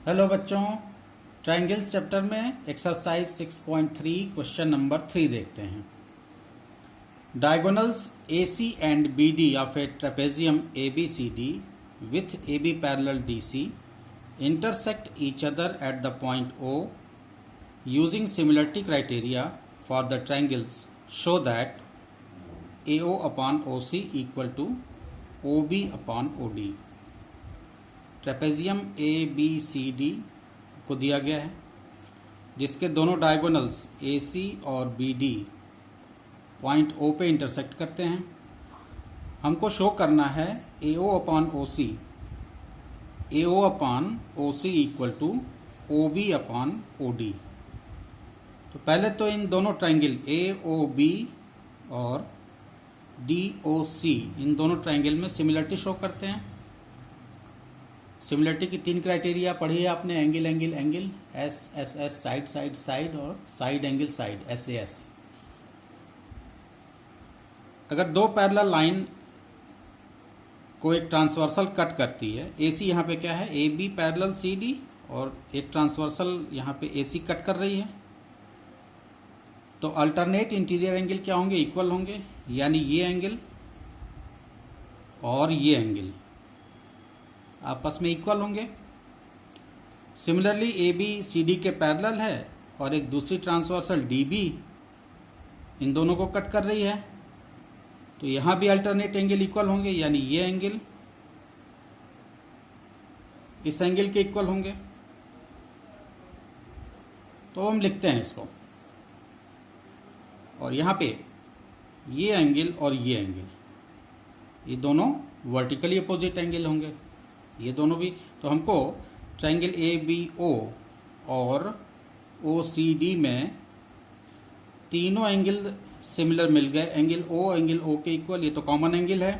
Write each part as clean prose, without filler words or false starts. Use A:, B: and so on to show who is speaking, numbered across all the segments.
A: Hello बच्चों, triangles chapter में exercise 6.3 question number 3 देखते हैं। Diagonals AC and BD of A trapezium ABCD with AB parallel DC intersect each other at the point O using similarity criteria for the triangles show that AO upon OC equal to OB upon OD। Trapezium ABCD को दिया गया है जिसके दोनों diagonals AC और BD point O पे intersect करते हैं। हमको शो करना है AO upon OC, AO upon OC equal to OB upon OD। तो पहले तो इन दोनों ट्रायंगल AOB और DOC इन दोनों ट्रायंगल में सिमिलरिटी शो करते हैं। सिमिलरिटी की 3 क्राइटेरिया पढ़ी है आपने, angle angle angle, SSS side side side और साइड एंगल साइड SAS। अगर दो पैरेलल लाइन को एक ट्रांसवर्सल कट करती है, AC यहाँ पे क्या है AB पैरेलल CD और एक ट्रांसवर्सल यहाँ पे AC कट कर रही है, तो अल्टरनेट इंटीरियर एंगल क्या होंगे, इक्वल होंगे, यानी ये एंगल और ये एंगल आपस में इक्वल होंगे। सिमिलरली AB CD के पैरेलल है और एक दूसरी ट्रांसवर्सल DB इन दोनों को कट कर रही है, तो यहां भी अल्टरनेट एंगल इक्वल होंगे, यानी ये एंगल इस एंगल के इक्वल होंगे। तो हम लिखते हैं इसको, और यहां पे ये एंगल और ये एंगल ये दोनों वर्टिकली अपोजिट एंगल होंगे, ये दोनों भी। तो हमको ट्रायंगल ABO और OCD में तीनों एंगल सिमिलर मिल गए। एंगल O के इक्वल, ये तो कॉमन एंगल है।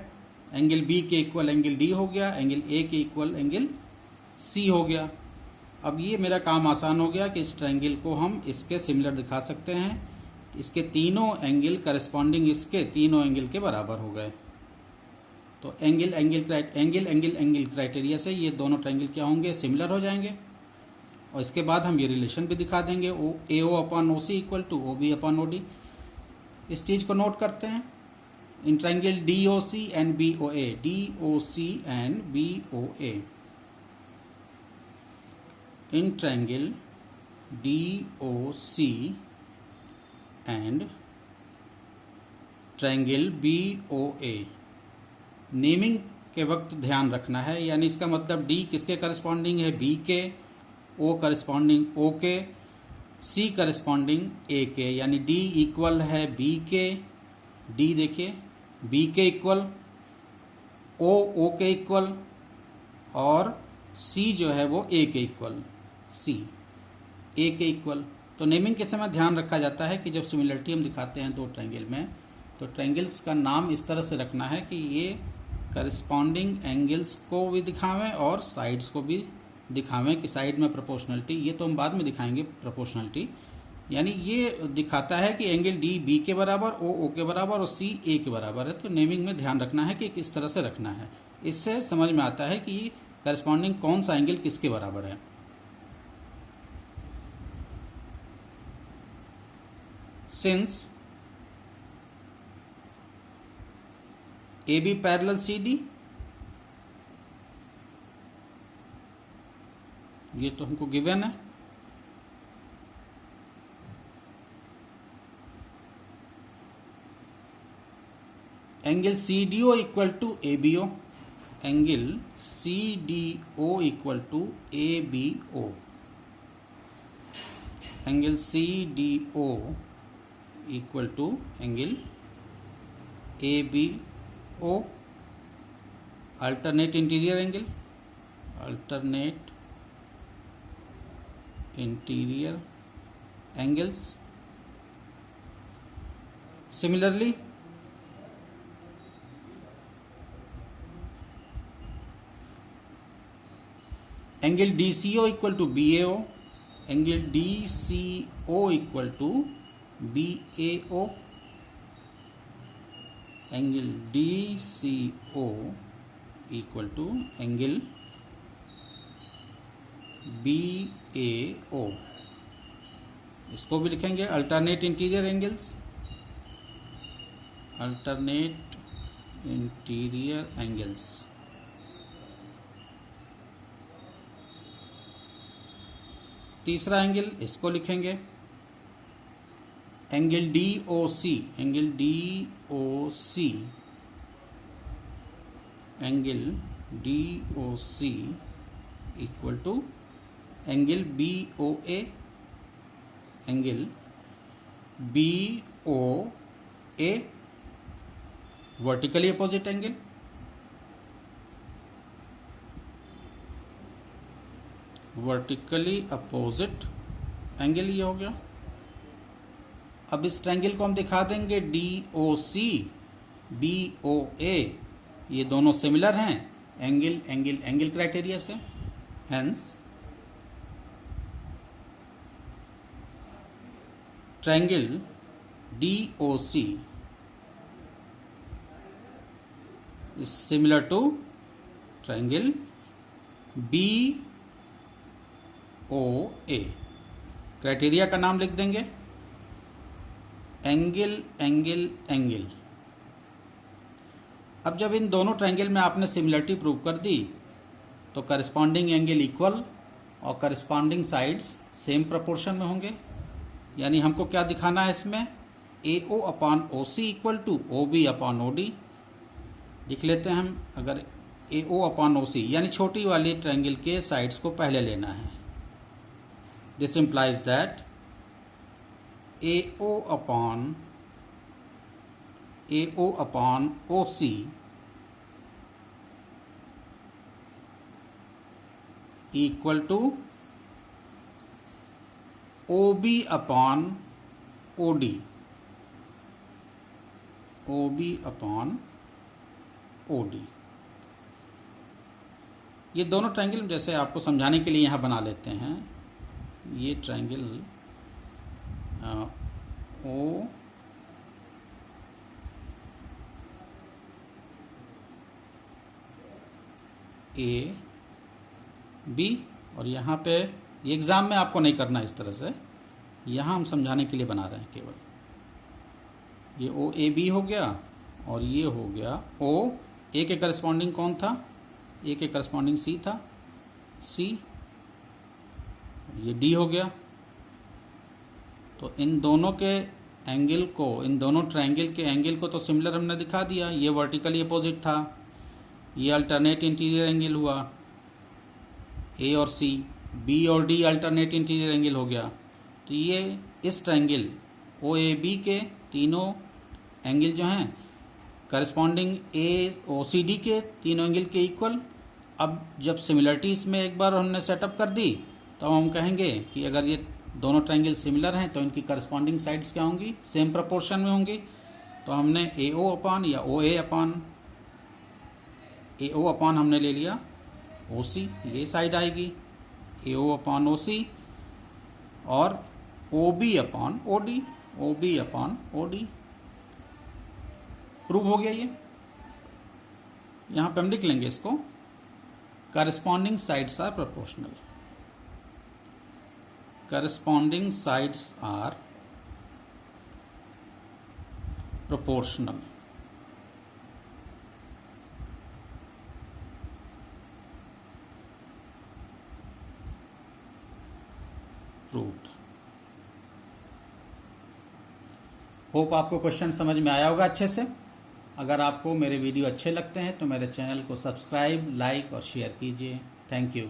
A: एंगल B के इक्वल एंगल D हो गया, एंगल A के इक्वल एंगल C हो गया। अब ये मेरा काम आसान हो गया कि इस ट्रायंगल को हम इसके सिमिलर दिखा सकते हैं। इसके तीनों एंगल करस्पॉन्डिंग इसके तीनों एंगल के बराबर हो गए। तो एंगल एंगल क्राइटेरिया से ये दोनों ट्रायंगल क्या होंगे, सिमिलर हो जाएंगे। और इसके बाद हम ये रिलेशन भी दिखा देंगे, AO upon OC equal to OB upon OD। इस चीज को नोट करते हैं। In triangle DOC and BOA, DOC and BOA, in triangle DOC and triangle BOA naming के वक्त ध्यान रखना है, यानी इसका मतलब D किसके करस्पॉन्डिंग है, B के, O करस्पॉन्डिंग O के, C करस्पॉन्डिंग A के, यानी D इक्वल है B के, D देखिए B के इक्वल, O के इक्वल और C जो है वो A के इक्वल, C A के इक्वल। तो नेमिंग के समय ध्यान रखा जाता है कि जब सिमिलरिटी हम दिखाते हैं दो ट्रायंगल में, तो ट्रायंगल्स का नाम इस तरह से रखना है कि ये करस्पॉन्डिंग एंगल्स को भी दिखावें और साइड्स को भी दिखावें कि साइड में प्रोपोर्शनलिटी, ये तो हम बाद में दिखाएंगे प्रोपोर्शनलिटी, यानी ये दिखाता है कि एंगल D B के बराबर, O के बराबर और C A के बराबर है। तो नेमिंग में ध्यान रखना है कि किस तरह से रखना है, इससे समझ में आता है कि करस्पॉन्डिंग कौन सा एंगल किसके बराबर है। सिंस AB पैरेलल CD, ये तो हमको गिवन है। Angle CDO equal to ABO, angle CDO equal to ABO, angle CDO equal to angle ABO, alternate interior angle, alternate interior angles. Similarly angle DCO equal to BAO, angle DCO equal to BAO, angle DCO equal to angle BAO, इसको भी लिखेंगे alternate interior angles, alternate interior angles. तीसरा angle इसको लिखेंगे angle DOC, angle DOC, angle DOC equal to angle BOA, angle BOA vertically opposite angle, vertically opposite angle ये हो गया। अब इस ट्रायंगल को हम दिखा देंगे DOC BOA, ये दोनों सिमिलर हैं एंगल एंगल एंगल क्राइटेरिया से, hence triangle DOC is similar to triangle BOA। Criteria का नाम लिख देंगे एंगल एंगल एंगल। अब जब इन दोनों ट्रायंगल में आपने सिमिलरिटी प्रूव कर दी तो करस्पॉन्डिंग एंगल इक्वल और करस्पॉन्डिंग साइड्स सेम प्रोपोर्शन में होंगे। यानी हमको क्या दिखाना है इसमें, AO upon OC equal to OB upon OD। लिख लेते हैं हम, अगर AO अपॉन OC यानी छोटी वाली ट्रायंगल के साइड्स को पहले लेना है। This implies that AO upon OC equal to OB upon OD, OB upon OD। ये दोनों ट्रायंगल जैसे आपको समझाने के लिए यहाँ बना लेते हैं। ये ट्रायंगल O A B, और यहाँ पे ये एग्जाम में आपको नहीं करना इस तरह से, यहाँ हम समझाने के लिए बना रहे हैं केवल। ये OAB हो गया और ये हो गया O। A के करस्पॉन्डिंग कौन था, A के करस्पॉन्डिंग C था, C, ये D हो गया। तो इन दोनों के एंगल को, इन दोनों ट्रायंगल के एंगल को तो सिमिलर हमने दिखा दिया। ये वर्टिकली अपोजिट था, ये अल्टरनेट इंटीरियर एंगल हुआ A और C, B और D अल्टरनेट इंटीरियर एंगल हो गया। तो ये इस ट्रायंगल OAB के तीनों एंगल जो हैं करस्पॉन्डिंग AOCD के तीनों एंगल के इक्वल। अब जब सिमिलरिटी इसमें एक बार हमने सेटअप कर दी तो हम कहेंगे कि अगर ये दोनों ट्रायंगल सिमिलर हैं तो इनकी करस्पॉन्डिंग साइड्स क्या होंगी, सेम प्रोपोर्शन में होंगी। तो हमने AO अपॉन या OA अपॉन, AO अपॉन हमने ले लिया OC, ये साइड आएगी AO अपॉन OC, और OB upon OD, OB upon OD। Prove हो गया ये। यहां पे हम लिख लेंगे इसको, corresponding sides are proportional, corresponding sides are proportional. Proved. Hope आपको क्वेश्चन समझ में आया होगा अच्छे से। अगर आपको मेरे वीडियो अच्छे लगते हैं तो मेरे चैनल को सब्सक्राइब, लाइक और शेयर कीजिए। Thank you.